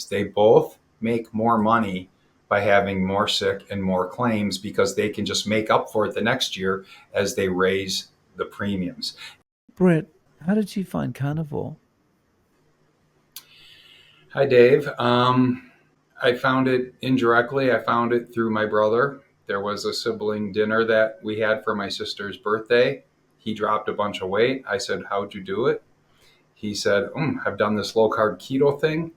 They both make more money by having more sick and more claims because they can just make up for it the next year as they raise the premiums. Brett, how did you find Carnivore? Hi, Dave. I found it indirectly. I found it through my brother. There was a sibling dinner that we had for my sister's birthday. He dropped a bunch of weight. I said, "How'd you do it?" He said, "I've done this low carb keto thing."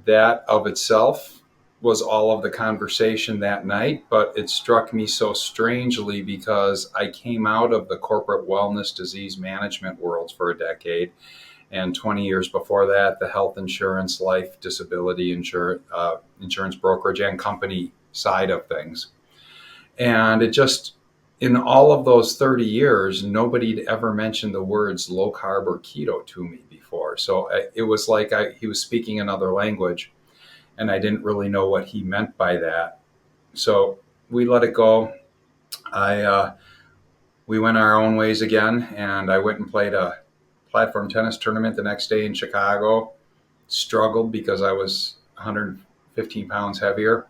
That of itself was all of the conversation that night, but it struck me so strangely because I came out of the corporate wellness disease management worlds for a decade. And 20 years before that, the health insurance, life, disability insurance brokerage and company side of things. And it just, in all of those 30 years, nobody'd ever mentioned the words low carb or keto to me before. So it was like he was speaking another language, and I didn't really know what he meant by that. So we let it go. We went our own ways again, and I went and played a platform tennis tournament the next day in Chicago. Struggled because I was 115 pounds heavier.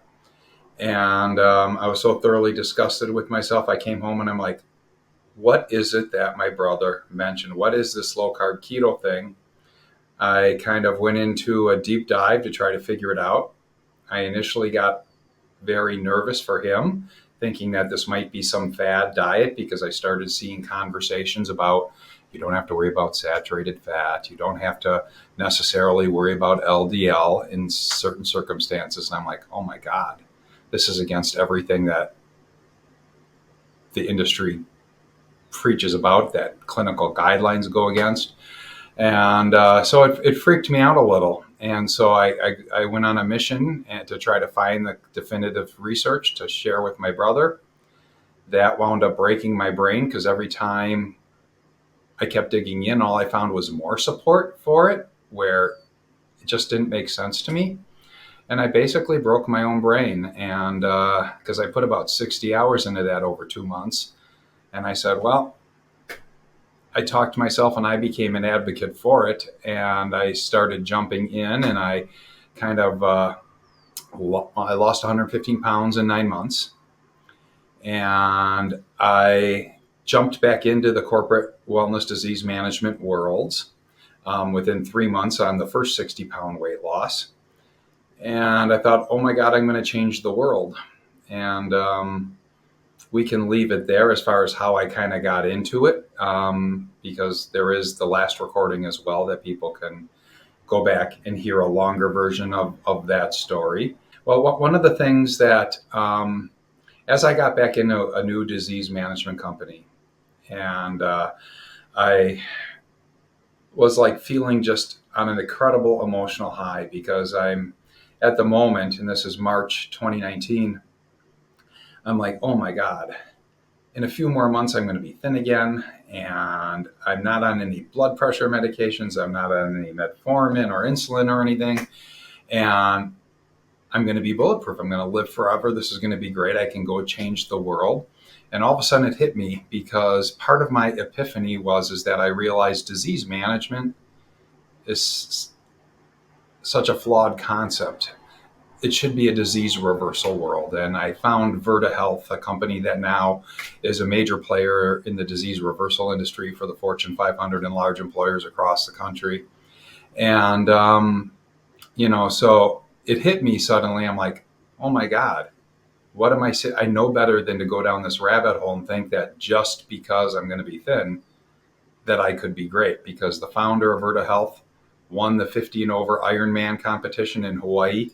And I was so thoroughly disgusted with myself. I came home and I'm like, what is it that my brother mentioned? What is this low carb keto thing? I kind of went into a deep dive to try to figure it out. I initially got very nervous for him, thinking that this might be some fad diet because I started seeing conversations about you don't have to worry about saturated fat. You don't have to necessarily worry about LDL in certain circumstances. And I'm like, oh my God, this is against everything that the industry preaches about, that clinical guidelines go against. And so it freaked me out a little. And so I went on a mission to try to find the definitive research to share with my brother. That wound up breaking my brain because every time I kept digging in, all I found was more support for it, where it just didn't make sense to me. And I basically broke my own brain. And because I put about 60 hours into that over 2 months. And I said, well, I talked to myself and I became an advocate for it. And I started jumping in and I kind of, I lost 115 pounds in 9 months. And I jumped back into the corporate wellness disease management worlds within 3 months on the first 60-pound weight loss. And I thought, oh my God, I'm going to change the world. And we can leave it there as far as how I kind of got into it, because there is the last recording as well that people can go back and hear a longer version of that story. Well, one of the things that, as I got back into a new disease management company, and I was like feeling just on an incredible emotional high because I'm at the moment, and this is March 2019, I'm like, oh my God, in a few more months, I'm going to be thin again. And I'm not on any blood pressure medications. I'm not on any metformin or insulin or anything. And I'm going to be bulletproof. I'm going to live forever. This is going to be great. I can go change the world. And all of a sudden it hit me because part of my epiphany is that I realized disease management is such a flawed concept. It should be a disease reversal world. And I found Virta Health, a company that now is a major player in the disease reversal industry for the Fortune 500 and large employers across the country. And, so it hit me suddenly. I'm like, oh my God, what am I saying? I know better than to go down this rabbit hole and think that just because I'm going to be thin, that I could be great. Because the founder of Virta Health won the 50 and over Ironman competition in Hawaii,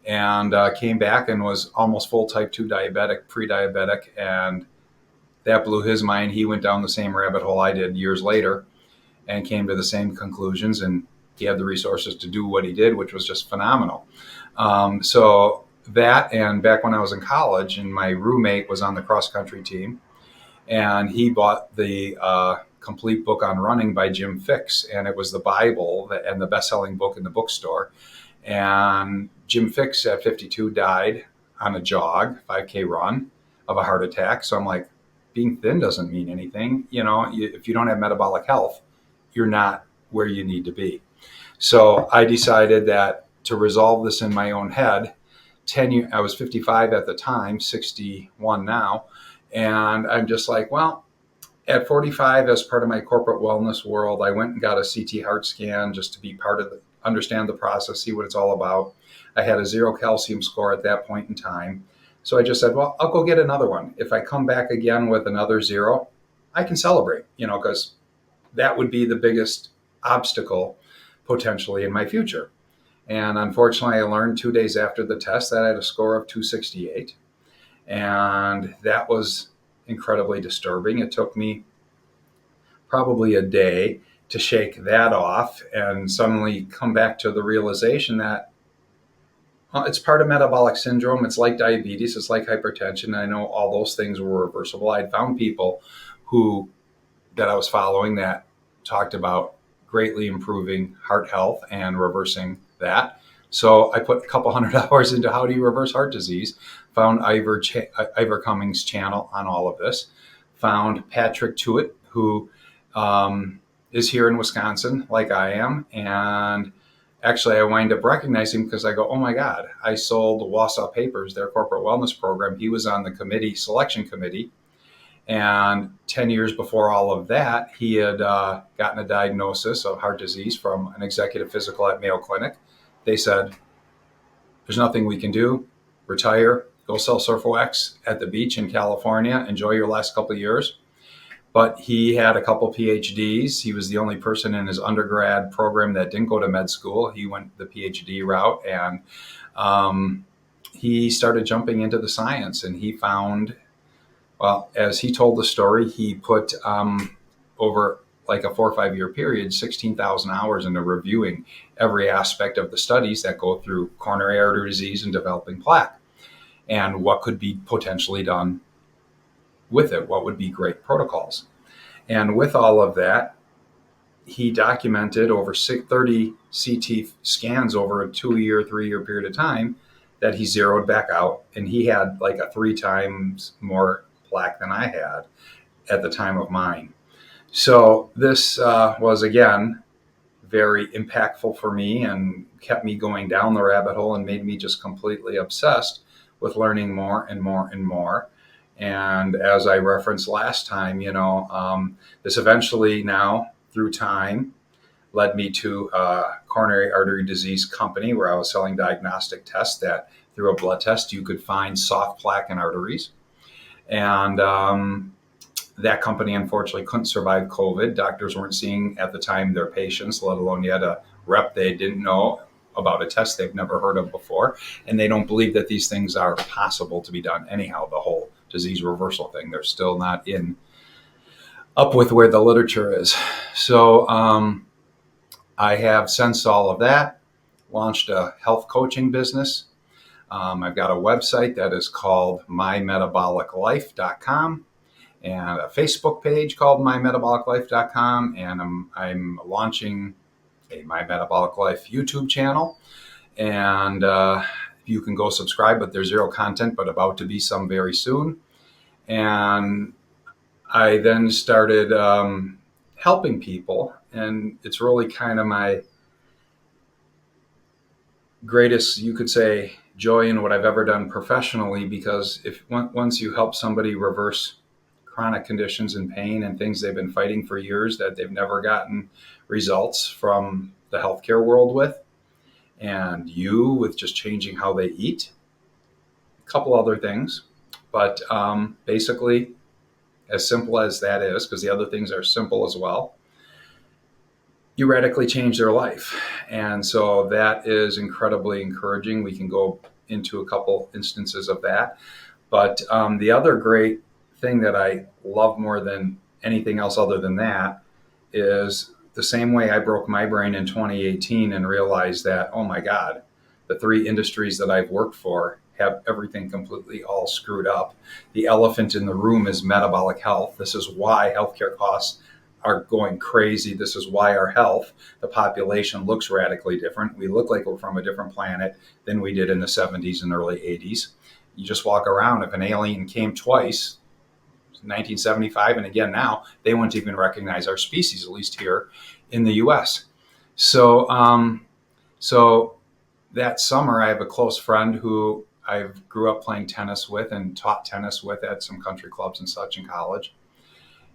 and came back and was almost full type 2 diabetic, pre-diabetic, and that blew his mind. He went down the same rabbit hole I did years later and came to the same conclusions, and he had the resources to do what he did, which was just phenomenal. So that, and back when I was in college, and my roommate was on the cross-country team, and he bought the complete book on running by Jim Fixx, and it was the Bible and the best-selling book in the bookstore. And Jim Fixx at 52 died on a jog, 5K run, of a heart attack. So I'm like, being thin doesn't mean anything. If you don't have metabolic health, you're not where you need to be. So I decided that to resolve this in my own head. 10 years, I was 55 at the time, 61 now. And I'm just like, well, at 45, as part of my corporate wellness world, I went and got a CT heart scan just to be part of understand the process, see what it's all about. I had a zero calcium score at that point in time. So I just said, well, I'll go get another one. If I come back again with another zero, I can celebrate, because that would be the biggest obstacle potentially in my future. And unfortunately, I learned 2 days after the test that I had a score of 268. And that was incredibly disturbing. It took me probably a day to shake that off and suddenly come back to the realization that it's part of metabolic syndrome. It's like diabetes, it's like hypertension. I know all those things were reversible. I'd found people that I was following that talked about greatly improving heart health and reversing that. So I put a couple $100 into how do you reverse heart disease, found Ivor Cummings' channel on all of this, found Patrick Tuitt, who is here in Wisconsin, like I am. And actually, I wind up recognizing because I go, oh my God, I sold Wausau Papers, their corporate wellness program. He was on the selection committee. And 10 years before all of that, he had gotten a diagnosis of heart disease from an executive physical at Mayo Clinic. They said, there's nothing we can do. Retire, go sell surf wax at the beach in California, enjoy your last couple of years. But he had a couple PhDs. He was the only person in his undergrad program that didn't go to med school. He went the PhD route, and he started jumping into the science. And he found, well, as he told the story, he put over like a 4 or 5 year period, 16,000 hours into reviewing every aspect of the studies that go through coronary artery disease and developing plaque, and what could be potentially done with it, what would be great protocols. And with all of that, he documented over 30 CT scans over a 2-year, 3-year period of time that he zeroed back out. And he had like a 3 times more plaque than I had at the time of mine. So this was, again, very impactful for me and kept me going down the rabbit hole and made me just completely obsessed with learning more and more and more. And as I referenced last time, this eventually now, through time, led me to a coronary artery disease company where I was selling diagnostic tests that through a blood test you could find soft plaque in arteries. And that company unfortunately couldn't survive COVID. Doctors weren't seeing at the time their patients, let alone yet a rep they didn't know about, a test they've never heard of before. And they don't believe that these things are possible to be done anyhow, the whole disease reversal thing. They're still not up with where the literature is. So I have, since all of that, launched a health coaching business. I've got a website that is called mymetaboliclife.com and a Facebook page called mymetaboliclife.com. And I'm launching a My Metabolic Life YouTube channel. And you can go subscribe, but there's zero content, but about to be some very soon. And I then started helping people. And it's really kind of my greatest, you could say, joy in what I've ever done professionally, because once you help somebody reverse chronic conditions and pain and things they've been fighting for years that they've never gotten results from the healthcare world with, and you with just changing how they eat, a couple other things, but basically as simple as that is, because the other things are simple as well, you radically change their life. And so that is incredibly encouraging. We can go into a couple instances of that. But the other great thing that I love more than anything else other than that is the same way I broke my brain in 2018 and realized that, oh my God, the 3 industries that I've worked for have everything completely all screwed up. The elephant in the room is metabolic health. This is why healthcare costs are going crazy. This is why our health, the population, looks radically different. We look like we're from a different planet than we did in the 70s and early 80s. You just walk around. If an alien came twice, 1975 and again now, they wouldn't even recognize our species, at least here in the U.S. So that summer, I have a close friend who I grew up playing tennis with and taught tennis with at some country clubs and such in college.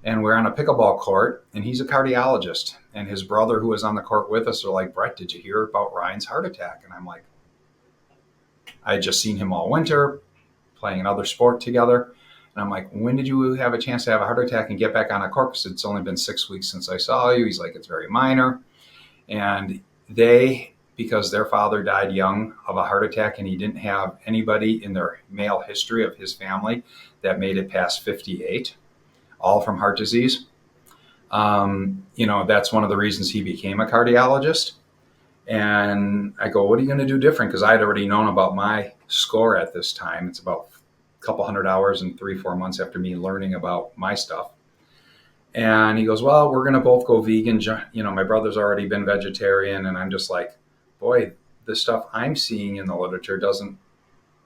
And we're on a pickleball court, and he's a cardiologist. And his brother, who was on the court with us, are like, Brett, did you hear about Ryan's heart attack? And I'm like, I had just seen him all winter playing another sport together. And I'm like, when did you have a chance to have a heart attack and get back on a court? Because it's only been 6 weeks since I saw you. He's like, it's very minor. And because their father died young of a heart attack, and he didn't have anybody in their male history of his family that made it past 58, all from heart disease. That's one of the reasons he became a cardiologist. And I go, what are you going to do different? Because I had already known about my score at this time. It's about a couple hundred hours and 3-4 months after me learning about my stuff. And he goes, well, we're going to both go vegan. My brother's already been vegetarian. And I'm just like, boy, the stuff I'm seeing in the literature doesn't,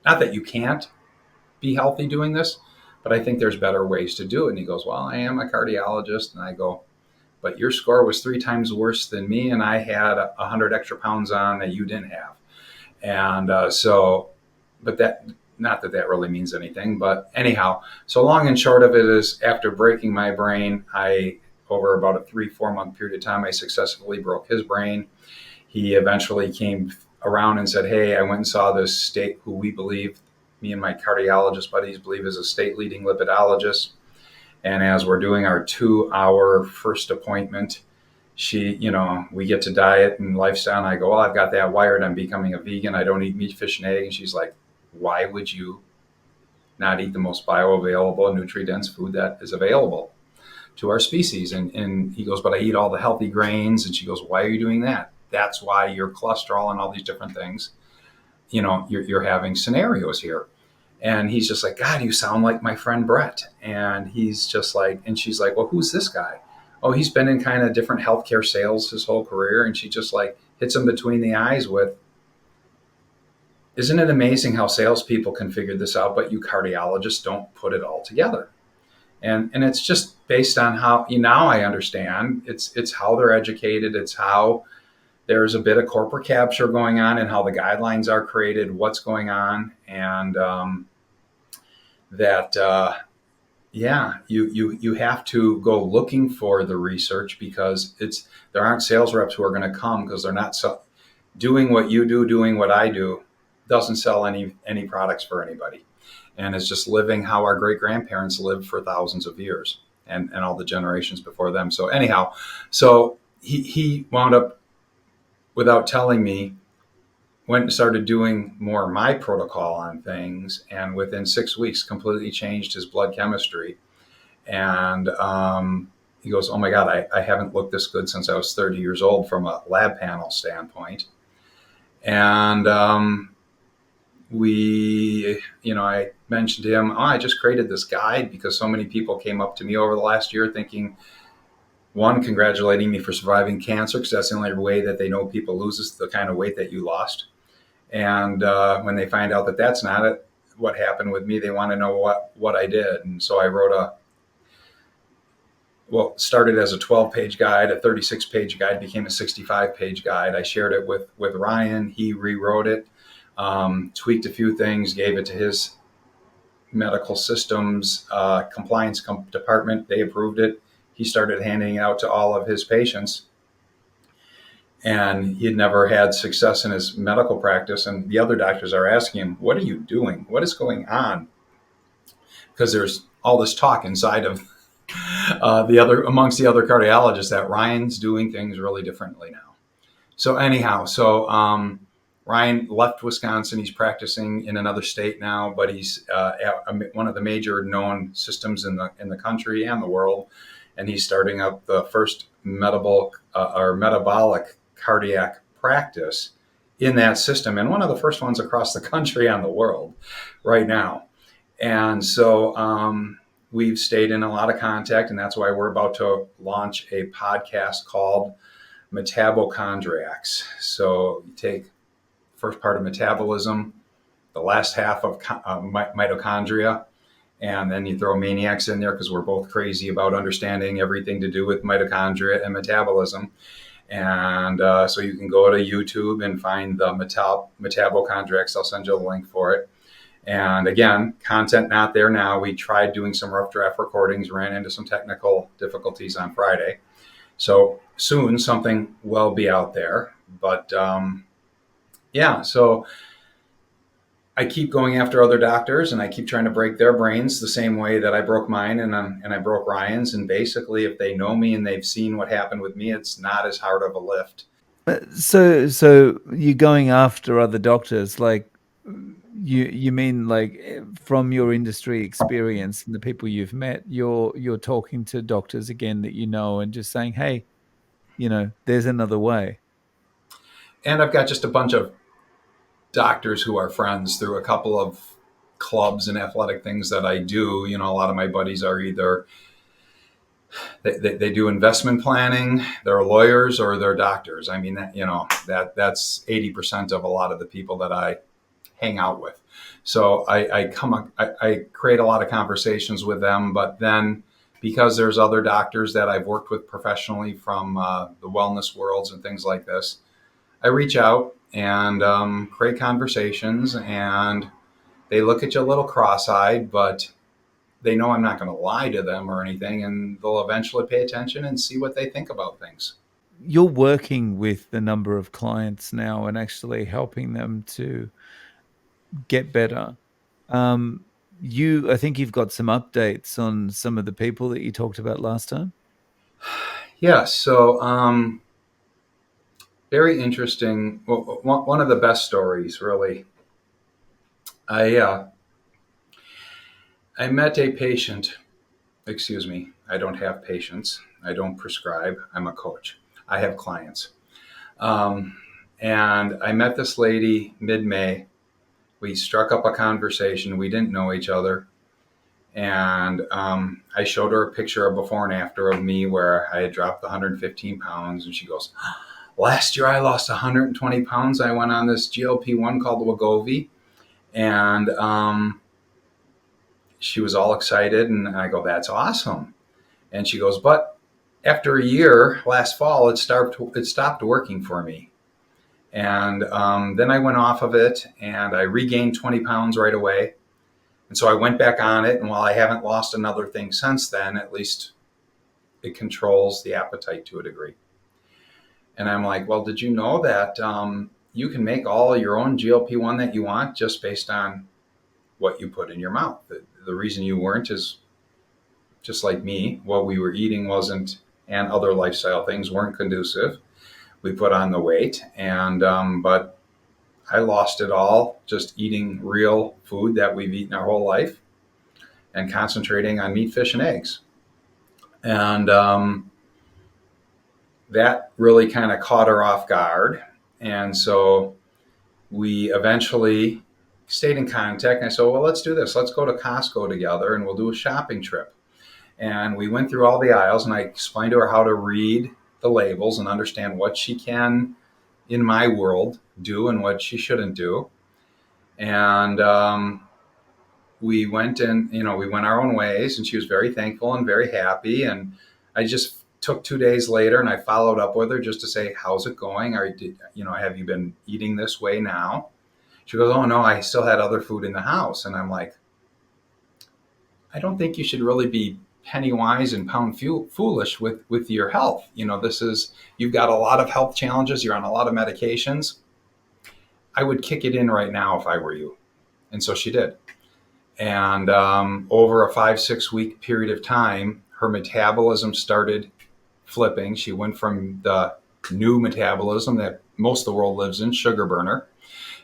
not that you can't be healthy doing this, but I think there's better ways to do it. And he goes, well, I am a cardiologist. And I go, but your score was 3 times worse than me, and I had 100 extra pounds on that you didn't have. And but that, not that that really means anything, but anyhow, so long and short of it is, after breaking my brain, over about a 3-4 month period of time, I successfully broke his brain. He eventually came around and said, hey, I went and saw this state, who we believe, me and my cardiologist buddies believe, is a state leading lipidologist. And as we're doing our 2-hour first appointment, we get to diet and lifestyle. And I go, well, I've got that wired. I'm becoming a vegan. I don't eat meat, fish, and egg. And she's like, why would you not eat the most bioavailable, nutrient-dense food that is available to our species? And he goes, but I eat all the healthy grains. And she goes, why are you doing that? That's why your cholesterol and all these different things, you're having scenarios here. And he's just like, God, you sound like my friend Brett. And he's just like, and she's like, well, who's this guy? Oh, he's been in kind of different healthcare sales his whole career. And she just like hits him between the eyes with, isn't it amazing how salespeople can figure this out, but you cardiologists don't put it all together? And it's just based on how, now I understand, it's how they're educated. It's how there's a bit of corporate capture going on, and how the guidelines are created, what's going on. And you have to go looking for the research, because there aren't sales reps who are going to come, because they're not doing what you do, doing what I do, doesn't sell any products for anybody. And it's just living how our great grandparents lived for thousands of years, and all the generations before them. So anyhow, he wound up, without telling me, went and started doing more my protocol on things, and within 6 weeks completely changed his blood chemistry. And he goes, oh my God, I haven't looked this good since I was 30 years old from a lab panel standpoint. And I mentioned to him, I just created this guide because so many people came up to me over the last year thinking, one, congratulating me for surviving cancer, because that's the only way that they know people lose the kind of weight that you lost. And when they find out that that's not it, what happened with me, they want to know what I did. And so I wrote started as a 12-page guide, a 36-page guide, became a 65-page guide. I shared it with Ryan. He rewrote it, tweaked a few things, gave it to his medical systems compliance department. They approved it. He started handing it out to all of his patients. And he had never had success in his medical practice. And the other doctors are asking him, what are you doing? What is going on? Because there's all this talk inside of amongst the other cardiologists that Ryan's doing things really differently now. So anyhow, Ryan left Wisconsin. He's practicing in another state now, but he's at one of the major known systems in the country and the world. And he's starting up the first metabolic cardiac practice in that system, and one of the first ones across the country and the world right now. And so we've stayed in a lot of contact, and that's why we're about to launch a podcast called Metabochondriacs. So you take first part of metabolism, the last half of mitochondria, and then you throw maniacs in there because we're both crazy about understanding everything to do with mitochondria and metabolism. And so you can go to YouTube and find the Metabocontracts. I'll send you the link for it. And again, content not there now. We tried doing some rough draft recordings, ran into some technical difficulties on Friday. So soon something will be out there. But yeah, so I keep going after other doctors and I keep trying to break their brains the same way that I broke mine and I broke Ryan's. And basically, if they know me and they've seen what happened with me, it's not as hard of a lift. So you're going after other doctors, like you mean like from your industry experience and the people you've met, you're talking to doctors again that you know and just saying, hey, there's another way. And I've got just a bunch of doctors who are friends through a couple of clubs and athletic things that I do. A lot of my buddies are either they do investment planning, they're lawyers, or they're doctors. I mean, that's 80% of a lot of the people that I hang out with. So I create a lot of conversations with them, but then because there's other doctors that I've worked with professionally from the wellness worlds and things like this, I reach out and create conversations, and they look at you a little cross-eyed, but they know I'm not going to lie to them or anything, and they'll eventually pay attention and see what they think about things. You're working with the number of clients now and actually helping them to get better. Um, I think you've got some updates on some of the people that you talked about last time. Yeah, so very interesting. Well, one of the best stories, really. I uh, I met a patient. Excuse me. I don't have patients. I don't prescribe. I'm a coach. I have clients. Um, and I met this lady mid-May. We struck up a conversation. We didn't know each other. And I showed her a picture of before and after of me where I had dropped 115 pounds. And she goes, last year I lost 120 pounds. I went on this GLP-1 called Wegovy. And she was all excited. And I go, that's awesome. And she goes, but after a year, last fall, it stopped working for me. And then I went off of it and I regained 20 pounds right away. And so I went back on it. And while I haven't lost another thing since then, at least it controls the appetite to a degree. And I'm like, well, did you know that you can make all your own GLP-1 that you want just based on what you put in your mouth? The reason you weren't is just like me. What we were eating wasn't, and other lifestyle things weren't conducive. We put on the weight, and but I lost it all just eating real food that we've eaten our whole life and concentrating on meat, fish, and eggs. And that really kind of caught her off guard. And so we eventually stayed in contact. And I said, well, let's do this. Let's go to Costco together and we'll do a shopping trip. And we went through all the aisles and I explained to her how to read the labels and understand what she can, in my world, do and what she shouldn't do. And we went and, we went our own ways, and she was very thankful and very happy. And I just took 2 days later and I followed up with her just to say, how's it going? Have you been eating this way now? She goes, oh no, I still had other food in the house. And I'm like, I don't think you should really be penny wise and pound foolish with your health. You've got a lot of health challenges. You're on a lot of medications. I would kick it in right now if I were you. And so she did. And over a 5-6 week period of time, her metabolism started flipping. She went from the new metabolism that most of the world lives in, sugar burner,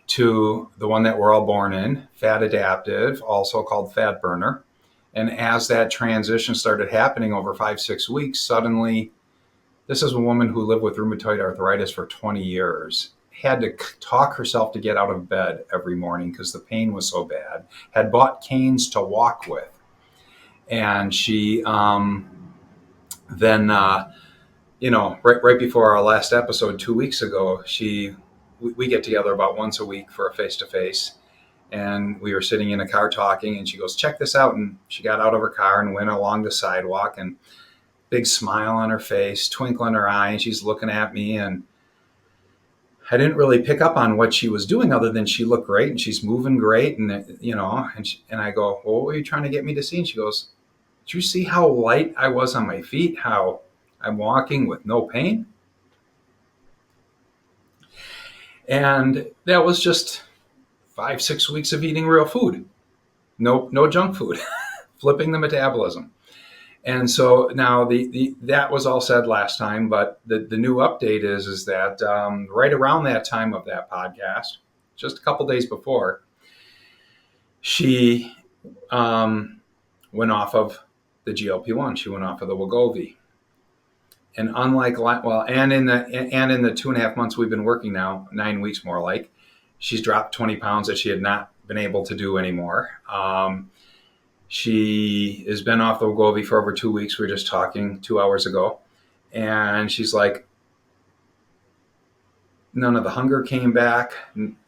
to the one that we're all born in, fat adaptive, also called fat burner. And as that transition started happening over 5-6 weeks, suddenly, this is a woman who lived with rheumatoid arthritis for 20 years, had to talk herself to get out of bed every morning because the pain was so bad, had bought canes to walk with. And she then, right before our last episode 2 weeks ago, we get together about once a week for a face-to-face. And we were sitting in a car talking, and she goes, check this out. And she got out of her car and went along the sidewalk. And big smile on her face, twinkle in her eye, and she's looking at me. And I didn't really pick up on what she was doing other than she looked great and she's moving great. And, and I go, well, what were you trying to get me to see? And she goes, did you see how light I was on my feet? How I'm walking with no pain? And that was just 5, 6 weeks of eating real food. No junk food, flipping the metabolism. And so now that was all said last time, but the new update is that right around that time of that podcast, just a couple days before, she went off of the GLP-1. She went off of the Wegovy. And and in the 2.5 months we've been working now, 9 weeks more like, she's dropped 20 pounds that she had not been able to do anymore. She has been off the Wegovy for over 2 weeks. We were just talking 2 hours ago. And she's like, none of the hunger came back.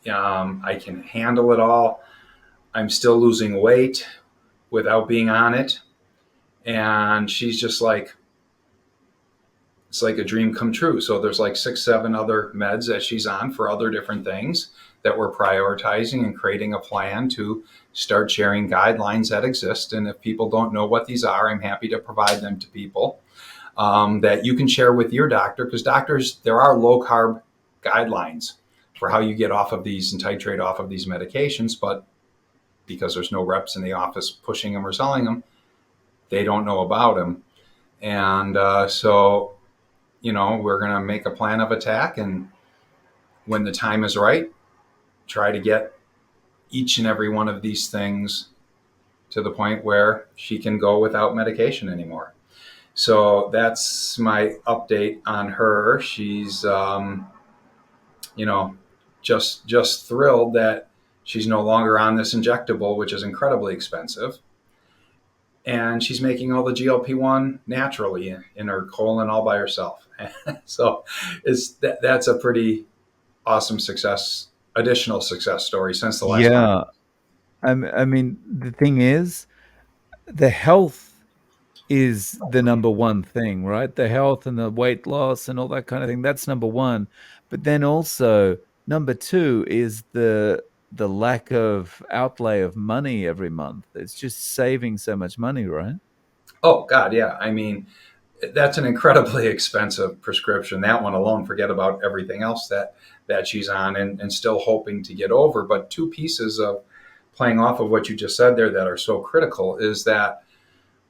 I can handle it all. I'm still losing weight without being on it. And she's just like, it's like a dream come true. So there's like 6, 7 other meds that she's on for other different things that we're prioritizing and creating a plan to start sharing guidelines that exist. And if people don't know what these are, I'm happy to provide them to people that you can share with your doctor, because doctors, there are low carb guidelines for how you get off of these and titrate off of these medications. But because there's no reps in the office pushing them or selling them, they don't know about them. And so we're going to make a plan of attack, and when the time is right, try to get each and every one of these things to the point where she can go without medication anymore. So that's my update on her. She's, just thrilled that she's no longer on this injectable, which is incredibly expensive. And she's making all the GLP-1 naturally in her colon all by herself. So that's a pretty awesome additional success story since the last time. Yeah. I mean, the thing is, the health is the number one thing, right? The health and the weight loss and all that kind of thing. That's number one. But then also number two is the lack of outlay of money every month. It's just saving so much money, right? Oh God, yeah. I mean, that's an incredibly expensive prescription. That one alone, forget about everything else that she's on and still hoping to get over. But two pieces of playing off of what you just said there that are so critical is that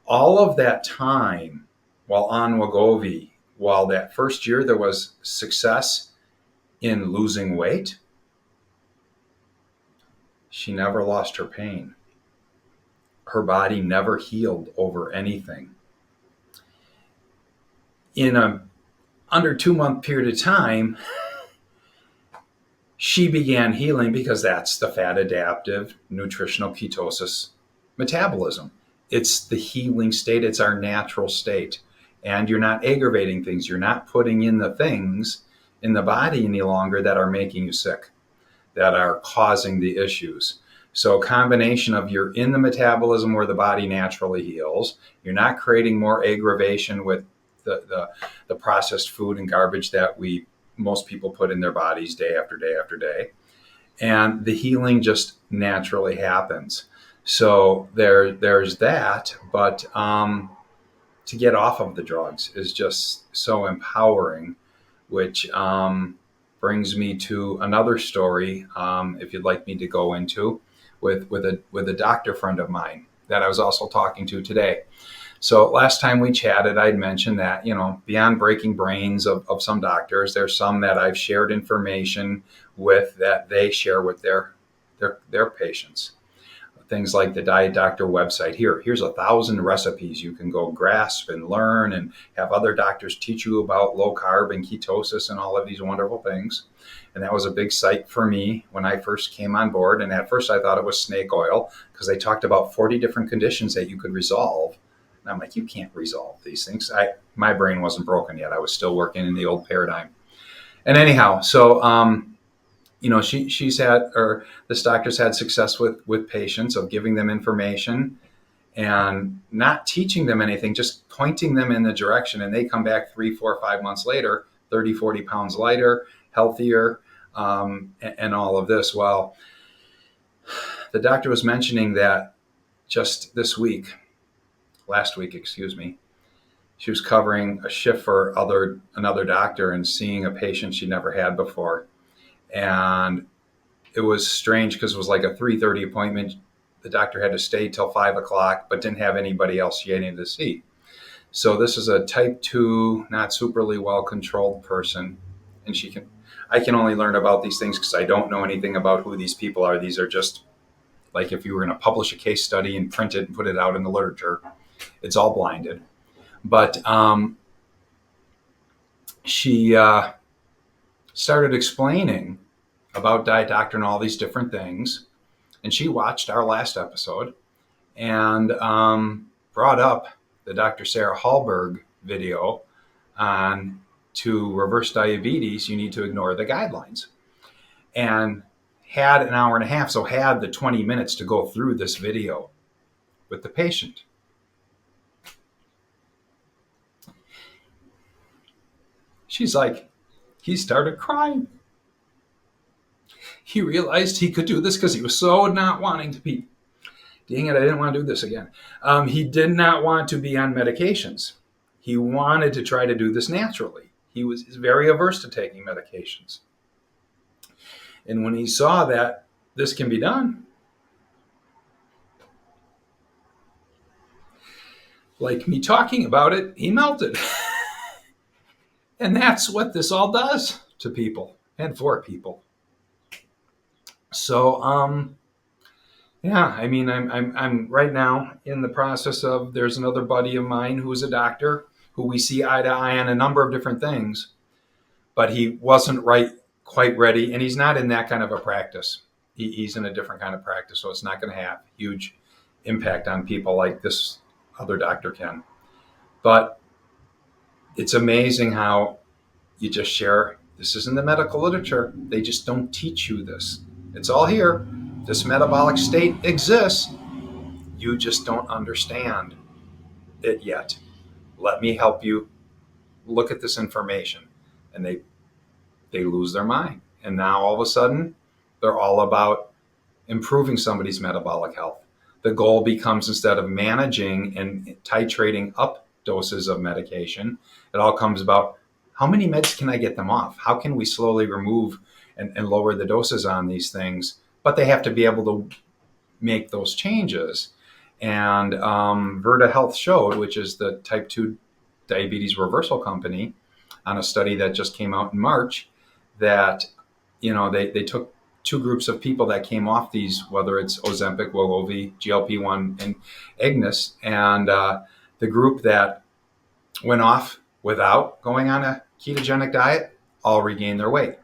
all of that time while on Wegovy, while that first year there was success in losing weight, she never lost her pain. Her body never healed over anything. In a under 2 month period of time, she began healing, because that's the fat adaptive nutritional ketosis metabolism. It's the healing state. It's our natural state. And you're not aggravating things. You're not putting in the things in the body any longer that are making you sick, that are causing the issues. So a combination of you're in the metabolism where the body naturally heals. You're not creating more aggravation with the processed food and garbage that most people put in their bodies day after day after day. And the healing just naturally happens. So there's that. But to get off of the drugs is just so empowering, which brings me to another story, if you'd like me to go into, with a doctor friend of mine that I was also talking to today. So last time we chatted, I'd mentioned that, beyond breaking brains of some doctors, there's some that I've shared information with that they share with their patients. Things like the Diet Doctor website. Here's 1,000 recipes you can go grasp and learn, and have other doctors teach you about low carb and ketosis and all of these wonderful things. And that was a big site for me when I first came on board. And at first I thought it was snake oil, because they talked about 40 different conditions that you could resolve. And I'm like, you can't resolve these things. My brain wasn't broken yet. I was still working in the old paradigm. And anyhow, so she's had, or this doctor's had success with patients of giving them information and not teaching them anything, just pointing them in the direction. And they come back 3, 4, 5 months later, 30, 40 pounds lighter, healthier, and all of this. Well, the doctor was mentioning that just last week, excuse me, she was covering a shift for another doctor and seeing a patient she never had before. And it was strange because it was like a 3:30 appointment. The doctor had to stay till 5 o'clock, but didn't have anybody else she needed to see. So this is a type 2, not superly well controlled person. And I can only learn about these things because I don't know anything about who these people are. These are just like if you were going to publish a case study and print it and put it out in the literature, it's all blinded. But she started explaining about diet doctor and all these different things. And she watched our last episode and brought up the Dr. Sarah Hallberg video on to reverse diabetes, you need to ignore the guidelines. And had an hour and a half, so had the 20 minutes to go through this video with the patient. She's like, he started crying. He realized he could do this because he was so not wanting to be. Dang it, I didn't want to do this again. He did not want to be on medications. He wanted to try to do this naturally. He was very averse to taking medications. And when he saw that this can be done, like me talking about it, he melted. And that's what this all does to people and for people. So, yeah, I mean, I'm right now in the process of, there's another buddy of mine who is a doctor who we see eye to eye on a number of different things, but he wasn't quite ready, and he's not in that kind of a practice. He's in a different kind of practice, so it's not going to have huge impact on people like this other doctor can. But it's amazing how you just share, this is in the medical literature. They just don't teach you this. It's all here. This metabolic state exists. You just don't understand it yet. Let me help you look at this information. And they lose their mind. And now all of a sudden, they're all about improving somebody's metabolic health. The goal becomes, instead of managing and titrating up doses of medication, it all comes about, how many meds can I get them off? How can we slowly remove and lower the doses on these things? But they have to be able to make those changes. And Virta Health showed, which is the type 2 diabetes reversal company, on a study that just came out in March, that they took two groups of people that came off these, whether it's Ozempic, Wegovy, GLP-1, and Agnes, and the group that went off without going on a ketogenic diet all regained their weight.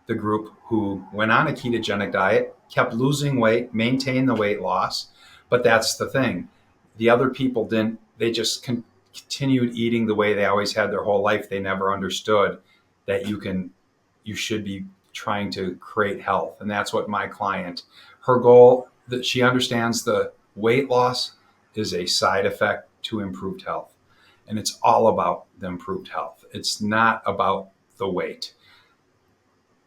The group who went on a ketogenic diet kept losing weight, maintained the weight loss, but that's the thing. The other people didn't. They just continued eating the way they always had their whole life. They never understood that you should be trying to create health. And that's what my client, her goal, that she understands the weight loss is a side effect to improved health. And it's all about the improved health. It's not about the weight.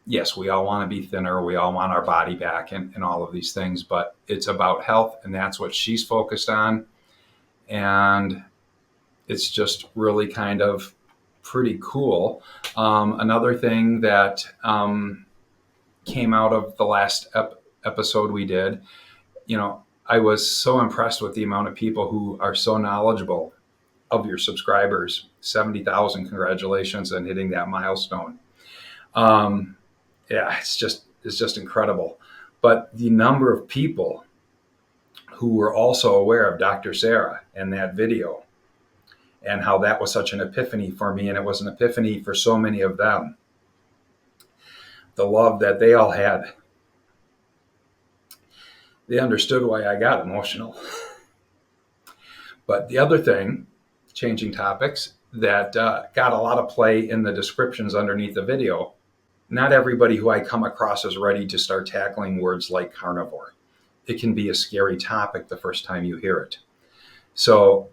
Yes, we all want to be thinner. We all want our body back and all of these things, but it's about health. And that's what she's focused on. And it's just really kind of pretty cool. Another thing that came out of the last episode we did, I was so impressed with the amount of people who are so knowledgeable of your subscribers. 70,000, congratulations on hitting that milestone. Yeah, it's just incredible. But the number of people who were also aware of Dr. Sarah and that video, and how that was such an epiphany for me, and it was an epiphany for so many of them. The love that they all had. They understood why I got emotional. But the other thing, changing topics, that got a lot of play in the descriptions underneath the video, not everybody who I come across is ready to start tackling words like carnivore. It can be a scary topic the first time you hear it. So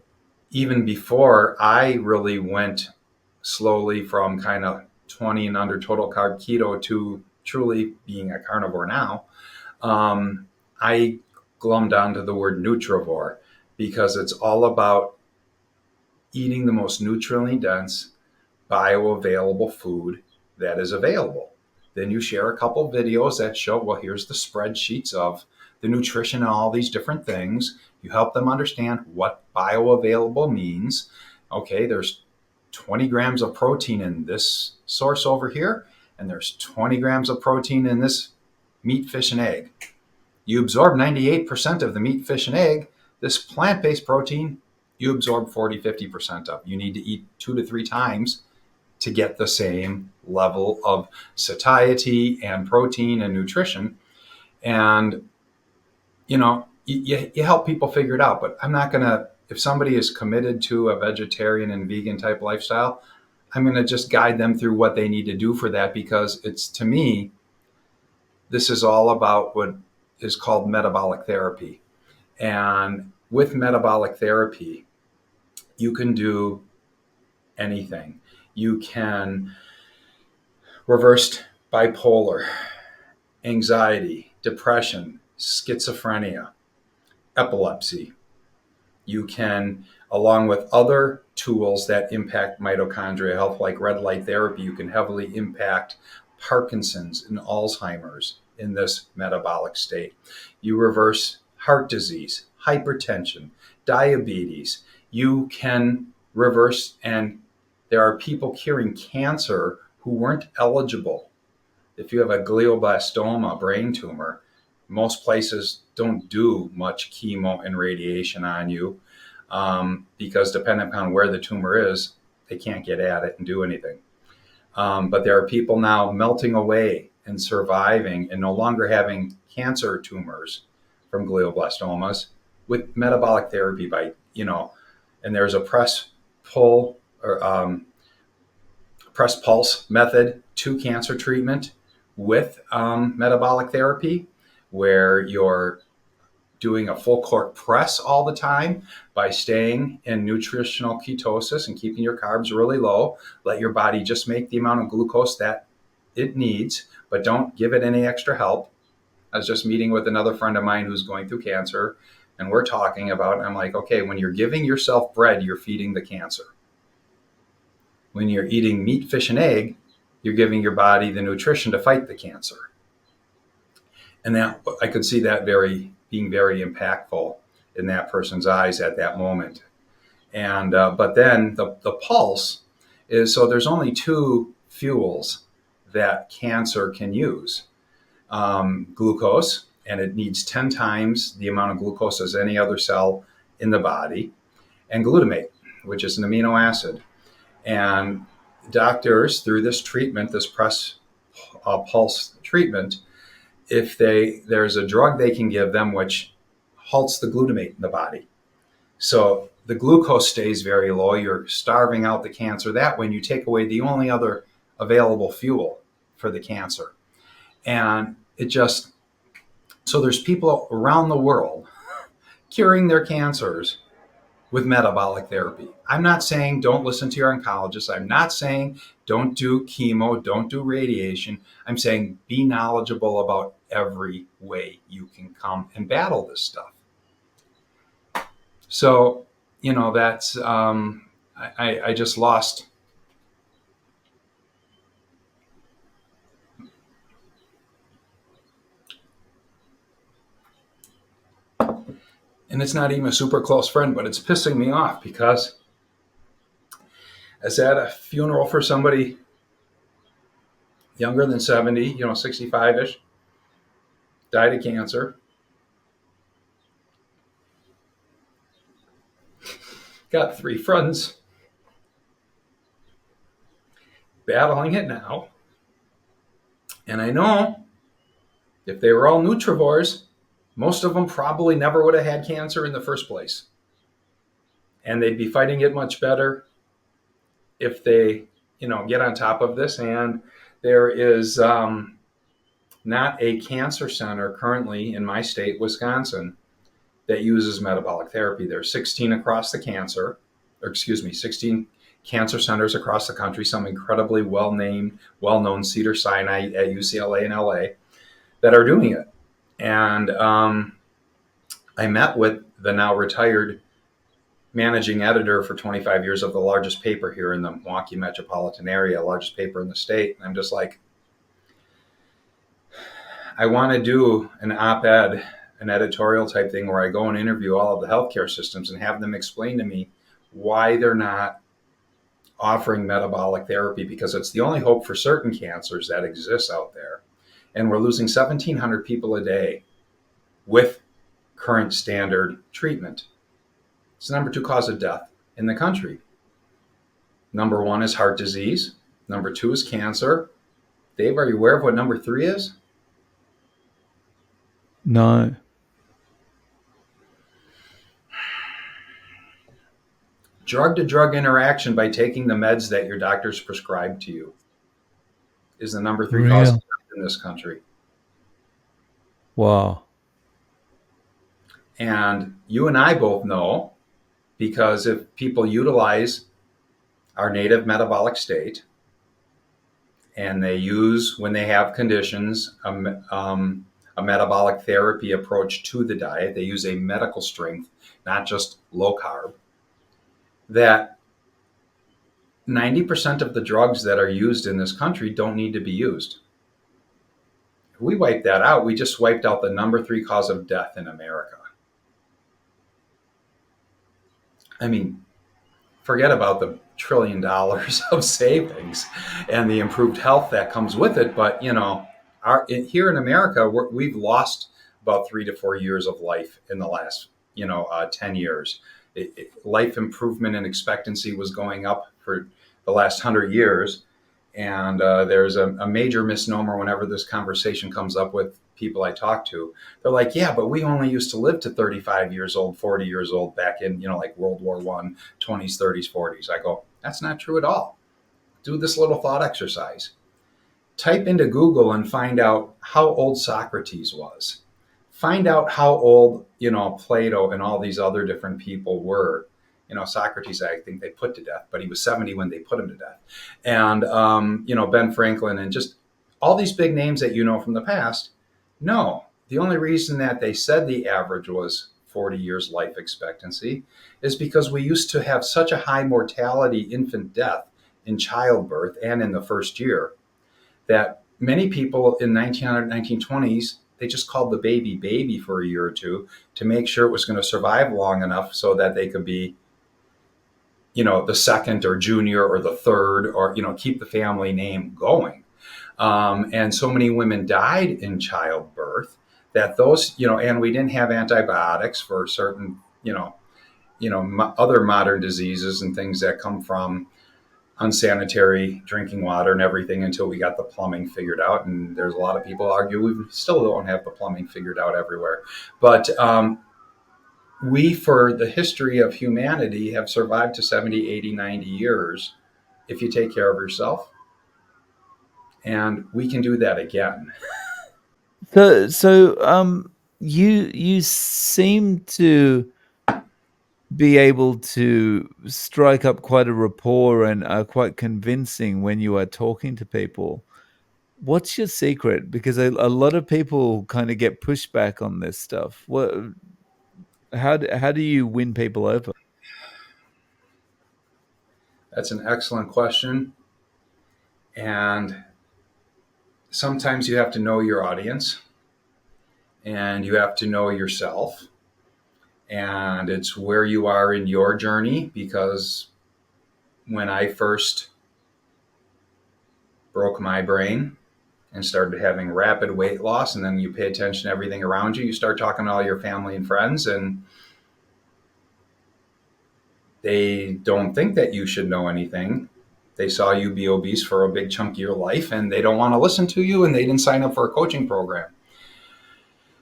even before I really went slowly from kind of 20 and under total carb keto to truly being a carnivore now, I glommed onto the word nutrivore because it's all about eating the most nutriently dense, bioavailable food that is available. Then you share a couple videos that show, well, here's the spreadsheets of the nutrition and all these different things. You help them understand what bioavailable means. Okay, there's 20 grams of protein in this source over here, and there's 20 grams of protein in this meat, fish, and egg. You absorb 98% of the meat, fish, and egg. This plant based protein, you absorb 40, 50% of. You need to eat 2 to 3 times to get the same level of satiety and protein and nutrition. And, you help people figure it out. But I'm not going to, if somebody is committed to a vegetarian and vegan type lifestyle, I'm going to just guide them through what they need to do for that, because it's, to me, this is all about what is called metabolic therapy. And with metabolic therapy, you can do anything. You can reverse bipolar, anxiety, depression, schizophrenia, epilepsy. You can, along with other tools that impact mitochondria health, like red light therapy, you can heavily impact Parkinson's and Alzheimer's in this metabolic state. You reverse heart disease, hypertension, diabetes. You can reverse, and there are people curing cancer who weren't eligible. If you have a glioblastoma brain tumor, most places don't do much chemo and radiation on you, because depending upon where the tumor is, they can't get at it and do anything. But there are people now melting away and surviving and no longer having cancer tumors from glioblastomas with metabolic therapy and there's a press pulse method to cancer treatment with metabolic therapy, where you're doing a full court press all the time by staying in nutritional ketosis and keeping your carbs really low. Let your body just make the amount of glucose that it needs, but don't give it any extra help. I was just meeting with another friend of mine who's going through cancer, and we're talking about, I'm like, okay, when you're giving yourself bread, you're feeding the cancer. When you're eating meat, fish, and egg, you're giving your body the nutrition to fight the cancer. And that, I could see that being very impactful in that person's eyes at that moment. And but then the pulse is, so there's only two fuels that cancer can use: glucose, and it needs 10 times the amount of glucose as any other cell in the body, and glutamate, which is an amino acid. And doctors, through this treatment, this press pulse treatment, if there's a drug they can give them which halts the glutamate in the body, so the glucose stays very low, you're starving out the cancer that way, and you take away the only other available fuel for the cancer. And so there's people around the world curing their cancers with metabolic therapy. I'm not saying don't listen to your oncologist. I'm not saying don't do chemo, don't do radiation. I'm saying be knowledgeable about every way you can come and battle this stuff. So, that's, I just lost. And it's not even a super close friend, but it's pissing me off because I was at a funeral for somebody younger than 70, 65-ish, died of cancer. Got 3 friends battling it now. And I know if they were all nutrivores, most of them probably never would have had cancer in the first place. And they'd be fighting it much better if they, get on top of this. And there is not a cancer center currently in my state, Wisconsin, that uses metabolic therapy. There's 16 across the 16 cancer centers across the country, some incredibly well-named, well-known Cedars-Sinai at UCLA and LA that are doing it. And I met with the now retired managing editor for 25 years of the largest paper here in the Milwaukee metropolitan area, largest paper in the state. And I'm just like, I want to do an op-ed, an editorial type thing where I go and interview all of the healthcare systems and have them explain to me why they're not offering metabolic therapy, because it's the only hope for certain cancers that exists out there. And we're losing 1,700 people a day with current standard treatment. It's the number 2 cause of death in the country. Number 1 is heart disease. Number 2 is cancer. Dave, are you aware of what number 3 is? No. Drug-to-drug interaction by taking the meds that your doctors prescribe to you is the number 3 cause of Real. death in this country. Wow. And you and I both know, because if people utilize our native metabolic state and they use, when they have conditions, a metabolic therapy approach to the diet, they use a medical strength, not just low carb, that 90% of the drugs that are used in this country don't need to be used. If we wipe that out, we just wiped out the number 3 cause of death in America. I mean, forget about the $1 trillion of savings and the improved health that comes with it. But, here in America, we've lost about 3 to 4 years of life in the last, 10 years. Life improvement and expectancy was going up for the last 100 years. And there's a major misnomer whenever this conversation comes up with people I talk to. They're like, yeah, but we only used to live to 35 years old, 40 years old back in, like World War I, 20s, 30s, 40s. I go, that's not true at all. Do this little thought exercise. Type into Google and find out how old Socrates was. Find out how old, Plato and all these other different people were. Socrates, I think they put to death, but he was 70 when they put him to death. And, Ben Franklin and just all these big names that you know from the past. No, the only reason that they said the average was 40 years life expectancy is because we used to have such a high mortality infant death in childbirth and in the first year that many people in 1900, 1920s, they just called the baby for a year or two to make sure it was going to survive long enough so that they could be, the second or junior or the third, or, keep the family name going. And so many women died in childbirth that those, and we didn't have antibiotics for certain, other modern diseases and things that come from unsanitary drinking water and everything until we got the plumbing figured out. And there's a lot of people argue we still don't have the plumbing figured out everywhere. But we, for the history of humanity, have survived to 70, 80, 90 years if you take care of yourself. And we can do that again. So, you seem to be able to strike up quite a rapport and are quite convincing when you are talking to people. What's your secret? Because a lot of people kind of get pushback on this stuff. How do you win people over? That's an excellent question. And sometimes you have to know your audience and you have to know yourself. And it's where you are in your journey, because when I first broke my brain and started having rapid weight loss, and then you pay attention to everything around you, you start talking to all your family and friends, and they don't think that you should know anything. They saw you be obese for a big chunk of your life, and they don't want to listen to you, and they didn't sign up for a coaching program.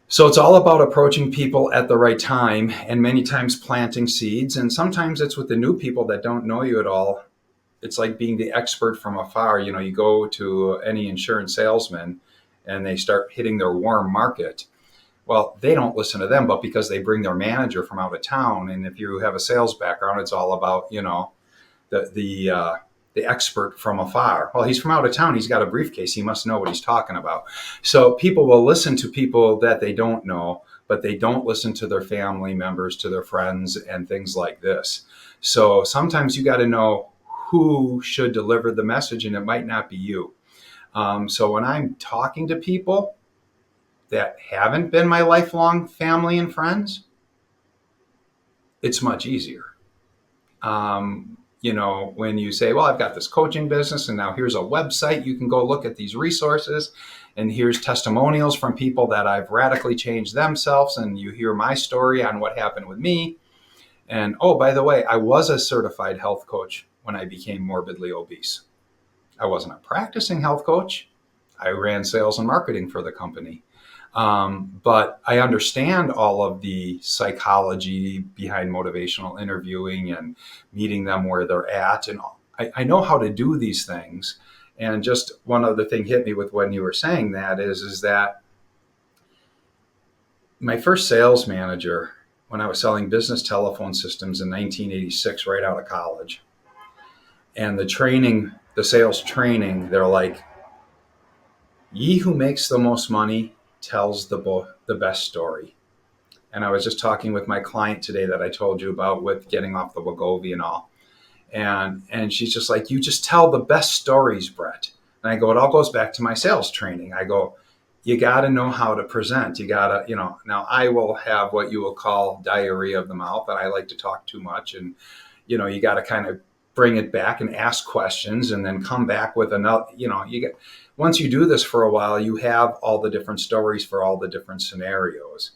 So it's all about approaching people at the right time, and many times planting seeds. And sometimes it's with the new people that don't know you at all. It's like being the expert from afar. You go to any insurance salesman and they start hitting their warm market. Well, they don't listen to them, but because they bring their manager from out of town, and if you have a sales background, it's all about, the expert from afar. Well, he's from out of town. He's got a briefcase. He must know what he's talking about. So people will listen to people that they don't know, but they don't listen to their family members, to their friends, and things like this. So sometimes you got to know who should deliver the message, and it might not be you. So when I'm talking to people that haven't been my lifelong family and friends, it's much easier. When you say, well, I've got this coaching business and now here's a website, you can go look at these resources and here's testimonials from people that I've radically changed themselves. And you hear my story on what happened with me. And oh, by the way, I was a certified health coach when I became morbidly obese. I wasn't a practicing health coach. I ran sales and marketing for the company. But I understand all of the psychology behind motivational interviewing and meeting them where they're at. And I know how to do these things. And just one other thing hit me with when you were saying that is that my first sales manager, when I was selling business telephone systems in 1986, right out of college, and the sales training, they're like, ye who makes the most money tells the best story. And I was just talking with my client today that I told you about with getting off the Wegovy and all. And she's just like, you just tell the best stories, Brett. And I go, it all goes back to my sales training. I go, you got to know how to present. You got to, now I will have what you will call diarrhea of the mouth, and I like to talk too much. And, you got to kind of bring it back and ask questions and then come back with another, once you do this for a while, you have all the different stories for all the different scenarios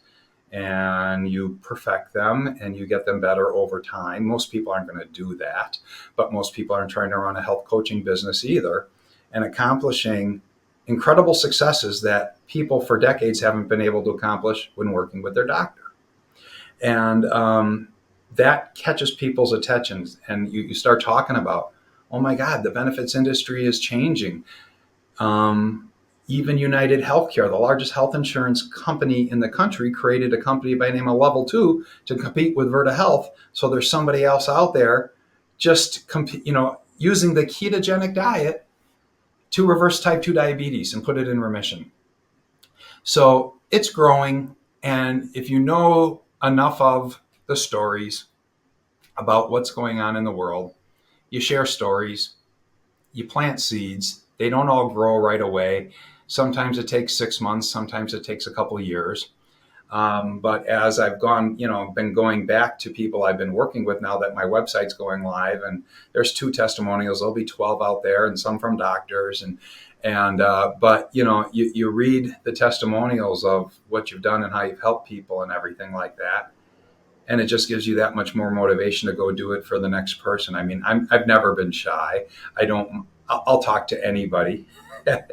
and you perfect them and you get them better over time. Most people aren't going to do that, but most people aren't trying to run a health coaching business either, and accomplishing incredible successes that people for decades haven't been able to accomplish when working with their doctor. And that catches people's attention, and you start talking about, oh my God, the benefits industry is changing. Even United Healthcare, the largest health insurance company in the country, created a company by the name of Level 2 to compete with Virta Health. So there's somebody else out there just using the ketogenic diet to reverse type 2 diabetes and put it in remission. So it's growing. And if you know enough of the stories about what's going on in the world, you share stories, you plant seeds. They don't all grow right away. Sometimes it takes 6 months. Sometimes it takes a couple of years. But as I've been going back to people I've been working with now that my website's going live, and there's 2 testimonials, there'll be 12 out there, and some from doctors, but you read the testimonials of what you've done and how you've helped people and everything like that, and it just gives you that much more motivation to go do it for the next person. I mean, I've never been shy. I'll talk to anybody at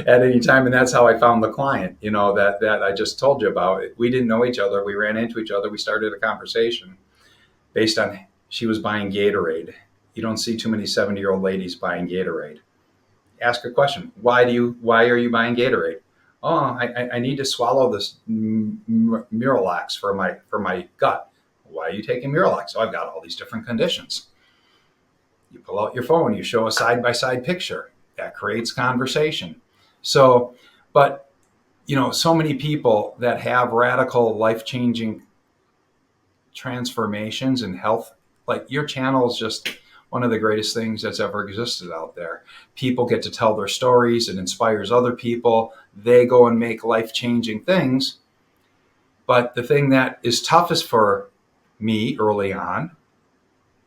any time. And that's how I found the client, that I just told you about. We didn't know each other. We ran into each other. We started a conversation based on she was buying Gatorade. You don't see too many 70-year-old ladies buying Gatorade. Ask a question. Why are you buying Gatorade? Oh, I need to swallow this Miralax for my gut. Why are you taking Miralax? Oh, I've got all these different conditions. You pull out your phone, you show a side-by-side picture. That creates conversation. So, but, so many people that have radical, life-changing transformations in health, like your channel is just one of the greatest things that's ever existed out there. People get to tell their stories. It inspires other people. They go and make life-changing things. But the thing that is toughest for me early on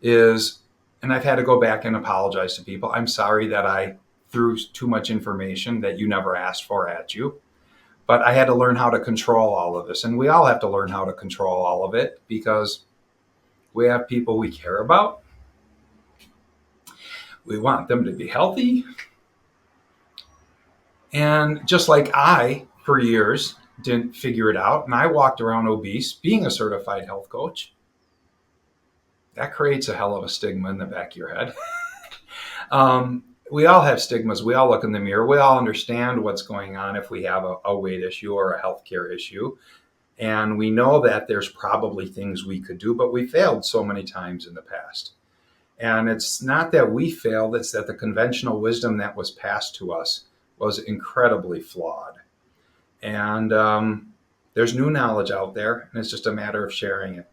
is, and I've had to go back and apologize to people, I'm sorry that I threw too much information that you never asked for at you. But I had to learn how to control all of this. And we all have to learn how to control all of it because we have people we care about. We want them to be healthy. And just like I, for years, didn't figure it out, and I walked around obese, being a certified health coach, that creates a hell of a stigma in the back of your head. We all have stigmas. We all look in the mirror. We all understand what's going on if we have a weight issue or a healthcare issue. And we know that there's probably things we could do, but we failed so many times in the past. And it's not that we failed, it's that the conventional wisdom that was passed to us was incredibly flawed. And there's new knowledge out there, and it's just a matter of sharing it.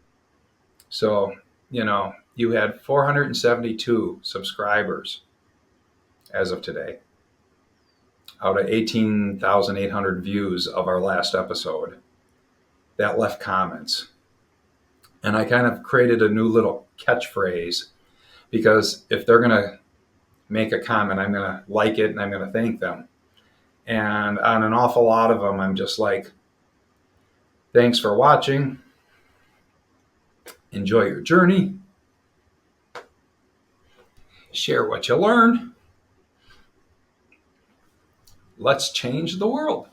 So, you had 472 subscribers as of today out of 18,800 views of our last episode that left comments. And I kind of created a new little catchphrase because if they're going to make a comment, I'm going to like it and I'm going to thank them. And on an awful lot of them, I'm just like, thanks for watching. Enjoy your journey. Share what you learned. Let's change the world.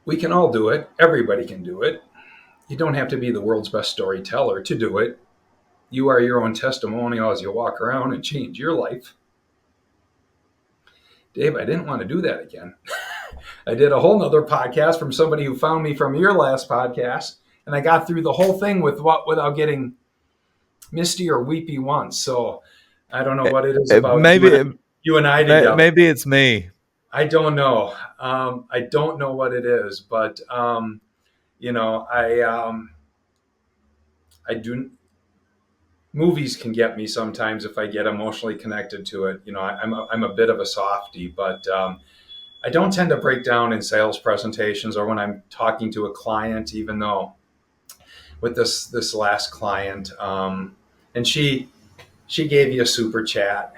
We can all do it. Everybody can do it. You don't have to be the world's best storyteller to do it. You are your own testimonial as you walk around and change your life. Dave, I didn't want to do that again. I did a whole nother podcast from somebody who found me from your last podcast, and I got through the whole thing without getting misty or weepy once. So I don't know what it is about you and I together. Maybe it's me. I don't know. I don't know what it is, but I do. Movies can get me sometimes if I get emotionally connected to it. I'm a bit of a softie, but I don't tend to break down in sales presentations or when I'm talking to a client. Even though with this last client, and she gave you a super chat.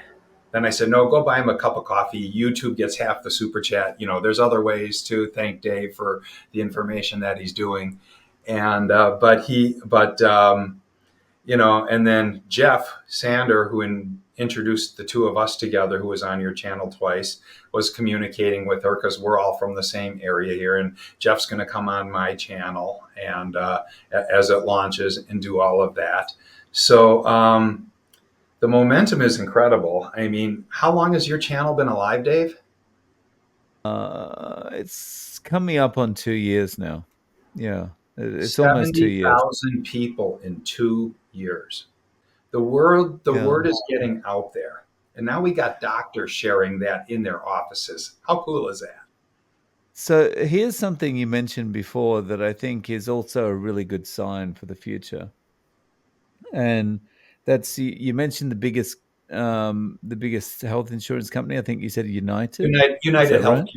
Then I said, no, go buy him a cup of coffee. YouTube gets half the super chat. There's other ways to thank Dave for the information that he's doing. And, and then Jeff Sander, who introduced the two of us together, who was on your channel twice, was communicating with her because we're all from the same area here. And Jeff's going to come on my channel and as it launches and do all of that. So, the momentum is incredible. I mean, how long has your channel been alive, Dave? It's coming up on 2 years now. Yeah, it's almost 2 years. 70,000 people in 2 years. The word is getting out there. And now we got doctors sharing that in their offices. How cool is that? So here's something you mentioned before that I think is also a really good sign for the future. And that's you mentioned the biggest health insurance company. I think you said United. United Healthcare.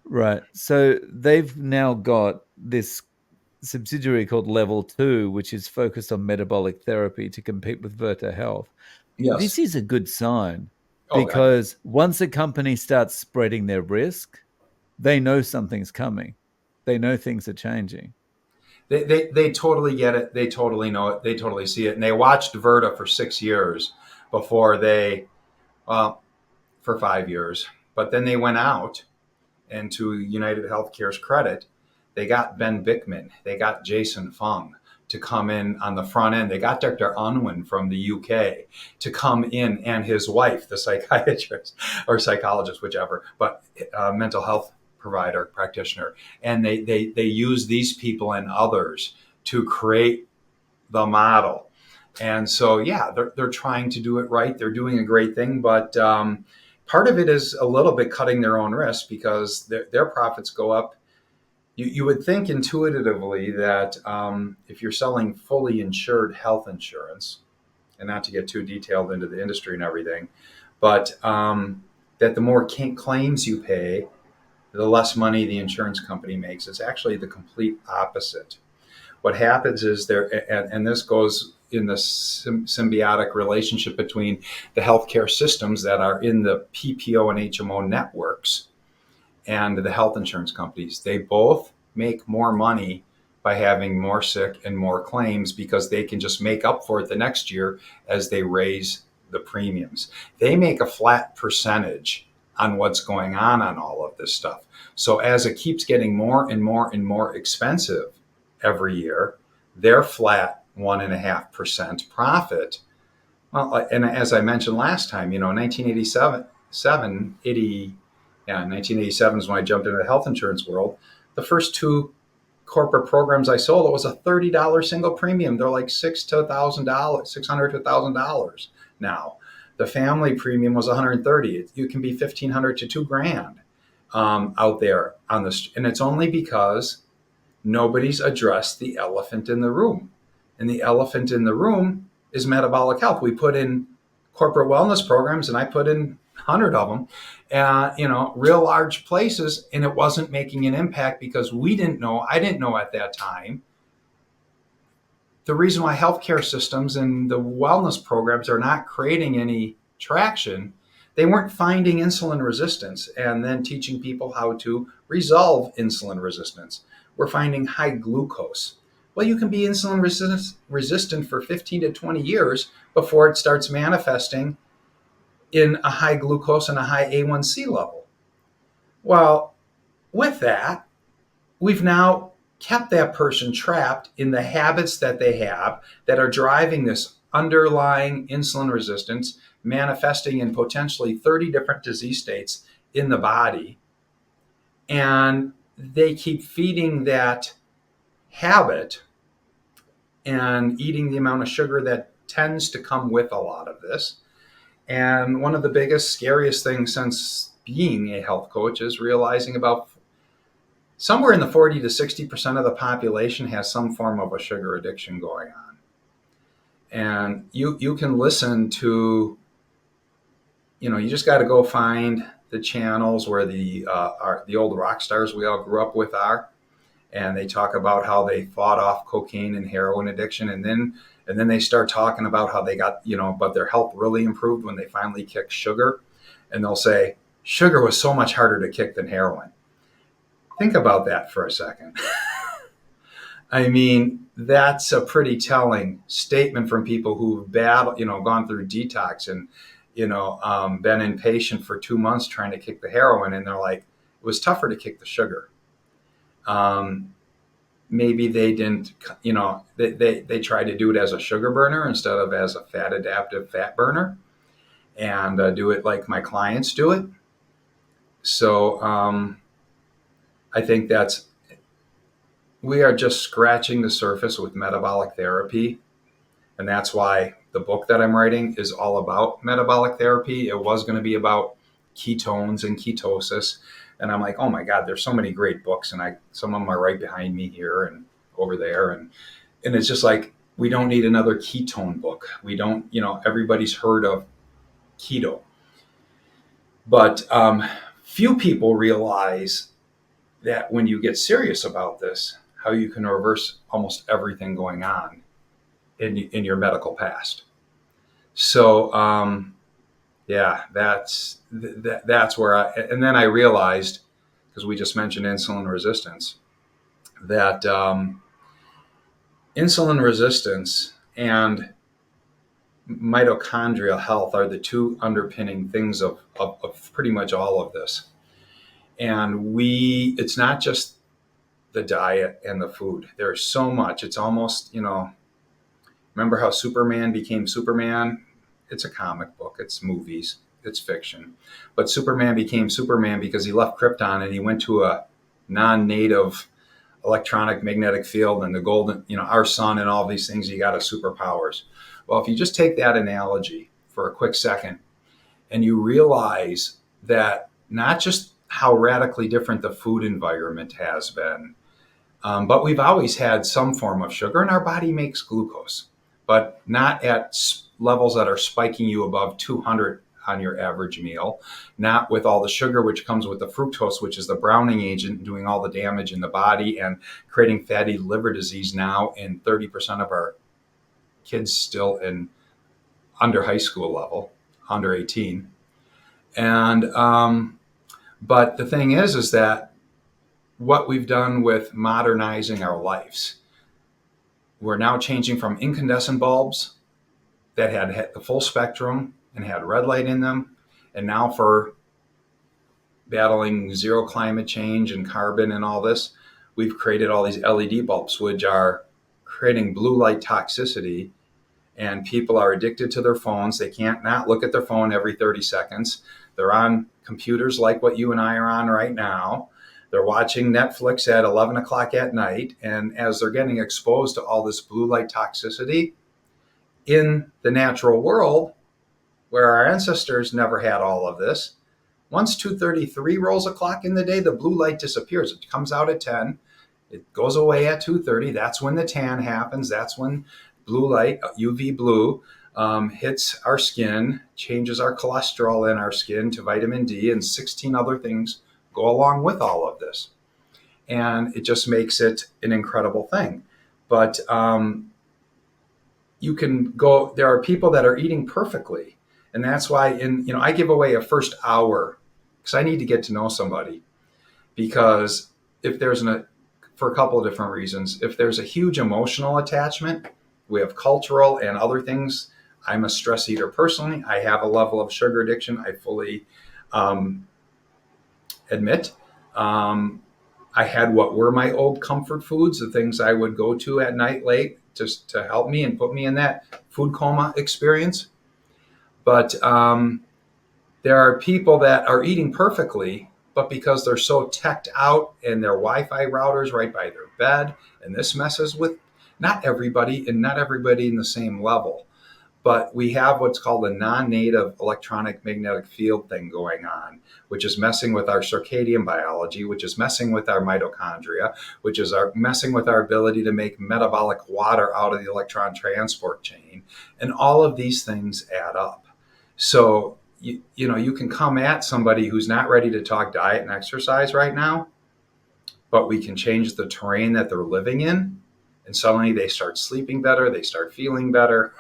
Right. So they've now got this subsidiary called Level 2, which is focused on metabolic therapy to compete with Virta Health. Yes. This is a good sign because once a company starts spreading their risk, they know something's coming. They know things are changing. They totally get it. They totally know it. They totally see it. And they watched Virta for 6 years before for 5 years. But then they went out, and to United Healthcare's credit, they got Ben Bickman. They got Jason Fung to come in on the front end. They got Dr. Unwin from the UK to come in, and his wife, the psychiatrist or psychologist, whichever, but mental health provider, practitioner. And they use these people and others to create the model. And so, yeah, they're trying to do it right. They're doing a great thing, but part of it is a little bit cutting their own risk because their profits go up. You would think intuitively that if you're selling fully insured health insurance, and not to get too detailed into the industry and everything, but that the more claims you pay, the less money the insurance company makes. It's actually the complete opposite. What happens is and this goes in the symbiotic relationship between the healthcare systems that are in the PPO and HMO networks and the health insurance companies. They both make more money by having more sick and more claims because they can just make up for it the next year as they raise the premiums. They make a flat percentage on what's going on all of this stuff. So as it keeps getting more and more and more expensive every year, they're flat 1.5% profit. Well, and as I mentioned last time, 1987 is when I jumped into the health insurance world. The first two corporate programs I sold, it was a $30 single premium. They're like $600 to $1,000 now. The family premium was $130. You can be $1,500 to $2,000 out there on this, and it's only because nobody's addressed the elephant in the room. And the elephant in the room is metabolic health. We put in corporate wellness programs, and I put in 100 of them, real large places, and it wasn't making an impact because we didn't know. I didn't know at that time the reason why healthcare systems and the wellness programs are not creating any traction. They weren't finding insulin resistance and then teaching people how to resolve insulin resistance. We're finding high glucose. Well, you can be insulin resistant for 15 to 20 years before it starts manifesting in a high glucose and a high A1C level. Well, with that, we've now kept that person trapped in the habits that they have that are driving this underlying insulin resistance, manifesting in potentially 30 different disease states in the body. And they keep feeding that habit and eating the amount of sugar that tends to come with a lot of this. And one of the biggest, scariest things since being a health coach is realizing about somewhere in the 40 to 60% of the population has some form of a sugar addiction going on. And you can listen to, you just got to go find the channels where the old rock stars we all grew up with are, and they talk about how they fought off cocaine and heroin addiction, and then they start talking about how they got, but their health really improved when they finally kicked sugar. And they'll say, sugar was so much harder to kick than heroin. Think about that for a second. I mean, that's a pretty telling statement from people who've gone through detox and, been inpatient for 2 months trying to kick the heroin. And they're like, it was tougher to kick the sugar. Maybe they didn't, they tried to do it as a sugar burner instead of as a fat adaptive fat burner, and do it like my clients do it. So I think we are just scratching the surface with metabolic therapy. And that's why the book that I'm writing is all about metabolic therapy. It was going to be about ketones and ketosis. And I'm like, oh my God, there's so many great books. And some of them are right behind me here and over there. And it's just like, we don't need another ketone book. We don't, everybody's heard of keto. But few people realize that when you get serious about this, how you can reverse almost everything going on in your medical past. So, that's where and then I realized, because we just mentioned insulin resistance, that insulin resistance and mitochondrial health are the two underpinning things of pretty much all of this. And it's not just the diet and the food. There's so much. It's almost, remember how Superman became Superman? It's a comic book, it's movies, it's fiction. But Superman became Superman because he left Krypton and he went to a non-native electronic magnetic field and the golden, our sun and all these things, you got a superpowers. Well, if you just take that analogy for a quick second and you realize that not just how radically different the food environment has been, but we've always had some form of sugar, and our body makes glucose, but not at levels that are spiking you above 200 on your average meal, not with all the sugar which comes with the fructose, which is the browning agent doing all the damage in the body and creating fatty liver disease now in 30% of our kids still in under high school level, under 18. And but the thing is that what we've done with modernizing our lives, we're now changing from incandescent bulbs that had the full spectrum and had red light in them, and now for battling zero climate change and carbon and all this, we've created all these LED bulbs which are creating blue light toxicity, and people are addicted to their phones. They can't not look at their phone every 30 seconds. They're on computers like what you and I are on right now. They're watching Netflix at 11 o'clock at night. And as they're getting exposed to all this blue light toxicity in the natural world, where our ancestors never had all of this, once 2:33 rolls a clock in the day, the blue light disappears. It comes out at 10. It goes away at 2:30. That's when the tan happens. That's when blue light, UV blue, hits our skin, changes our cholesterol in our skin to vitamin D, and 16 other things go along with all of this. And it just makes it an incredible thing. But you can go, there are people that are eating perfectly. And that's why I give away a first hour because I need to get to know somebody. Because if there's for a couple of different reasons, if there's a huge emotional attachment, we have cultural and other things. I'm a stress eater personally. I have a level of sugar addiction. I fully admit. I had what were my old comfort foods, the things I would go to at night late just to help me and put me in that food coma experience. But there are people that are eating perfectly, but because they're so teched out and their Wi-Fi routers right by their bed, and this messes with not everybody and not everybody in the same level. But we have what's called a non-native electronic magnetic field thing going on, which is messing with our circadian biology, which is messing with our mitochondria, which is messing with our ability to make metabolic water out of the electron transport chain. And all of these things add up. So, you can come at somebody who's not ready to talk diet and exercise right now, but we can change the terrain that they're living in. And suddenly they start sleeping better, they start feeling better.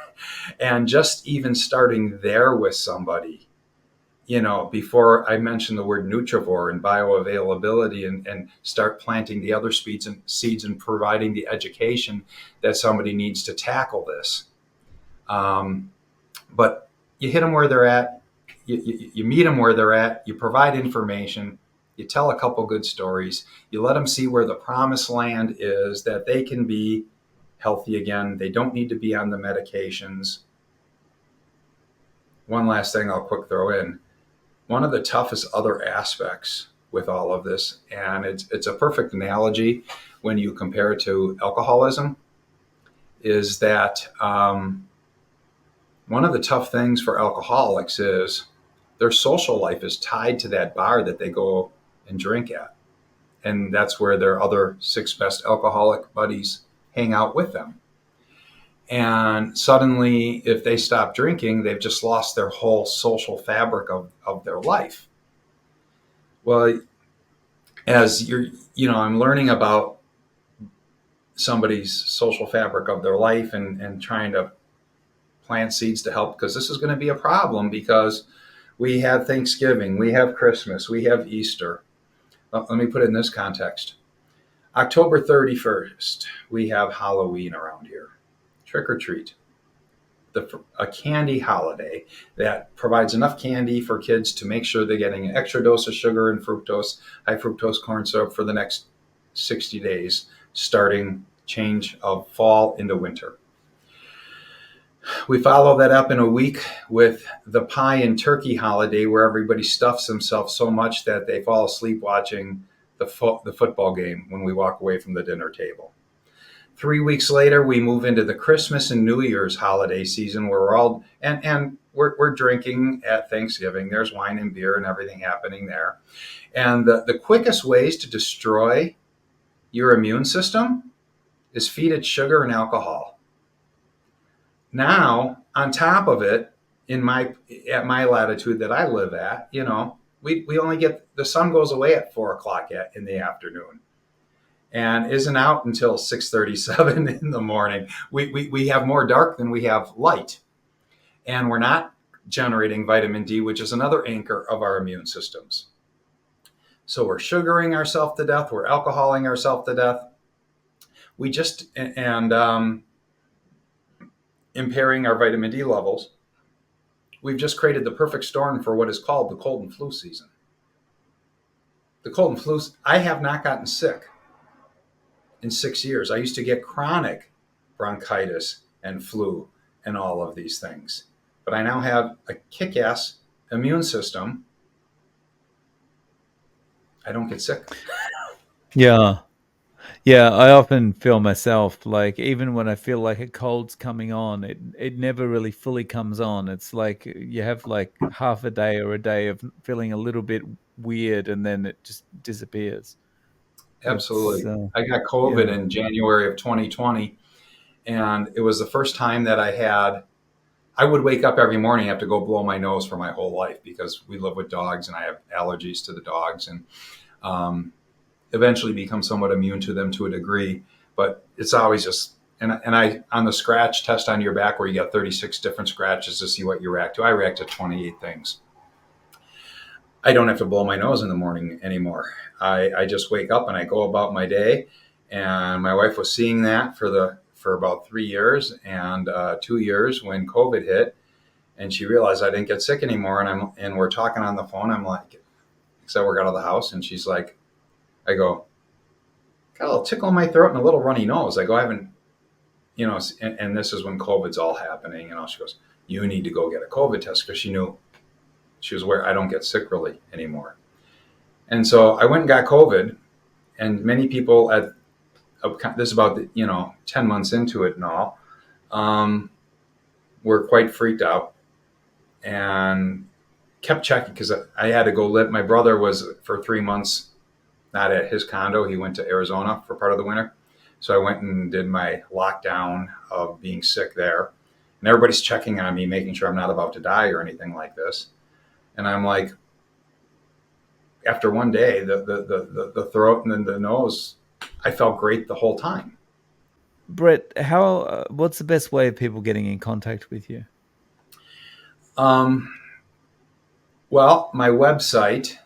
And just even starting there with somebody, before I mention the word nutrivore and bioavailability and start planting the other seeds and providing the education that somebody needs to tackle this. But you hit them where they're at, you meet them where they're at, you provide information, you tell a couple good stories, you let them see where the promised land is, that they can be healthy again. They don't need to be on the medications. One last thing I'll quick throw in. One of the toughest other aspects with all of this, and it's a perfect analogy when you compare it to alcoholism, is that one of the tough things for alcoholics is their social life is tied to that bar that they go and drink at. And that's where their other 6 best alcoholic buddies hang out with them. And suddenly, if they stop drinking, they've just lost their whole social fabric of their life. Well, as I'm learning about somebody's social fabric of their life and trying to plant seeds to help, because this is going to be a problem, because we have Thanksgiving, we have Christmas, we have Easter. Let me put it in this context. October 31st, we have Halloween around here. Trick or treat. A candy holiday that provides enough candy for kids to make sure they're getting an extra dose of sugar and fructose, high fructose corn syrup for the next 60 days, starting change of fall into winter. We follow that up in a week with the pie and turkey holiday, where everybody stuffs themselves so much that they fall asleep watching the football game when we walk away from the dinner table. 3 weeks later, we move into the Christmas and New Year's holiday season, where we're all and we're drinking at Thanksgiving. There's wine and beer and everything happening there. And the quickest ways to destroy your immune system is feed it sugar and alcohol. Now, on top of it, at my latitude that I live at, we only get, the sun goes away at 4 o'clock in the afternoon and isn't out until 6:37 in the morning. We have more dark than we have light, and we're not generating vitamin D, which is another anchor of our immune systems. So we're sugaring ourselves to death. We're alcoholing ourselves to death. Impairing our vitamin D levels. We've just created the perfect storm for what is called the cold and flu season. The cold and flu, I have not gotten sick in 6 years. I used to get chronic bronchitis and flu and all of these things. But I now have a kick-ass immune system. I don't get sick. Yeah. Yeah, I often feel myself like even when I feel like a cold's coming on, it never really fully comes on. It's like you have like half a day or a day of feeling a little bit weird and then it just disappears. It's Absolutely. I got COVID yeah. in January of 2020, and it was the first time that I would wake up every morning, have to go blow my nose for my whole life because we live with dogs and I have allergies to the dogs, and um, eventually become somewhat immune to them to a degree. But it's always just, and I, on the scratch test on your back where you got 36 different scratches to see what you react to, I react to 28 things. I don't have to blow my nose in the morning anymore. I just wake up and I go about my day. And my wife was seeing that for about 3 years and 2 years when COVID hit, and she realized I didn't get sick anymore. And we're talking on the phone. I'm like, because I work out of the house, and she's like, I go, got a little tickle in my throat and a little runny nose. I go, I haven't, and this is when COVID's all happening. And all she goes, you need to go get a COVID test, because she knew, she was aware I don't get sick really anymore. And so I went and got COVID, and many people at this is about 10 months into it and all, um, were quite freaked out and kept checking because I had to go live. My brother was for 3 months not at his condo. He went to Arizona for part of the winter. So I went and did my lockdown of being sick there. And everybody's checking on me, making sure I'm not about to die or anything like this. And I'm like, after one day, the throat and then the nose, I felt great the whole time. Brett, how what's the best way of people getting in contact with you? Um, well, my website,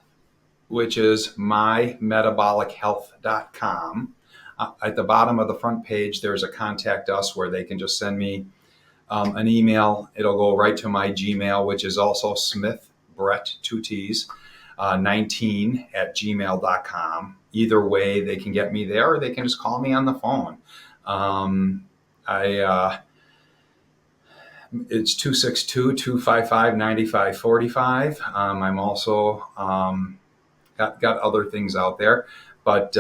which is mymetabolichealth.com. At the bottom of the front page, there's a contact us where they can just send me an email. It'll go right to my Gmail, which is also Smith Brett, two T's, 19 at gmail.com. Either way, they can get me there, or they can just call me on the phone. Um, I It's 262-255-9545. I'm also got other things out there, but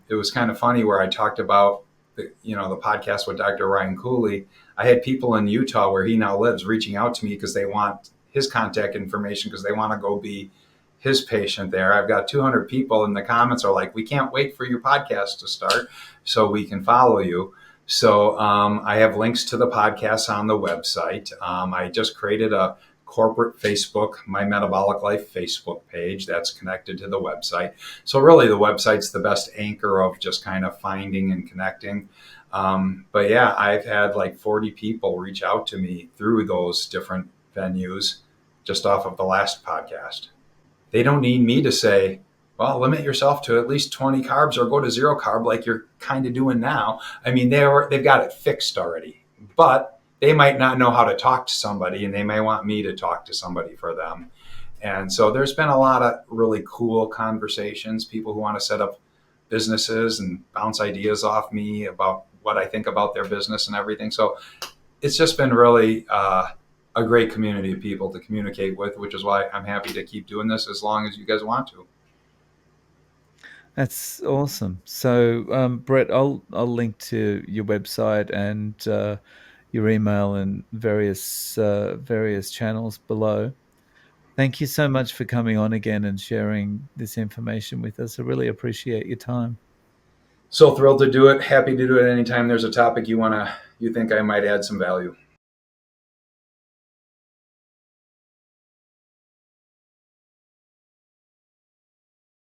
it was kind of funny where I talked about the podcast with Dr. Ryan Cooley. I had people in Utah where he now lives reaching out to me because they want his contact information because they want to go be his patient there. I've got 200 people, and the comments are like, "We can't wait for your podcast to start so we can follow you." So I have links to the podcasts on the website. I just created a corporate Facebook, My Metabolic Life Facebook page that's connected to the website. So really the website's the best anchor of just kind of finding and connecting. But yeah, I've had like 40 people reach out to me through those different venues just off of the last podcast. They don't need me to say, well, limit yourself to at least 20 carbs or go to zero carb like you're kind of doing now. I mean, they've got it fixed already, but they might not know how to talk to somebody, and they may want me to talk to somebody for them. And so there's been a lot of really cool conversations, people who want to set up businesses and bounce ideas off me about what I think about their business and everything. So it's just been really a great community of people to communicate with, which is why I'm happy to keep doing this as long as you guys want to. That's awesome. So, Brett, I'll link to your website and your email and various channels below. Thank you so much for coming on again and sharing this information with us. I really appreciate your time. So thrilled to do it. Happy to do it anytime there's a topic you think I might add some value.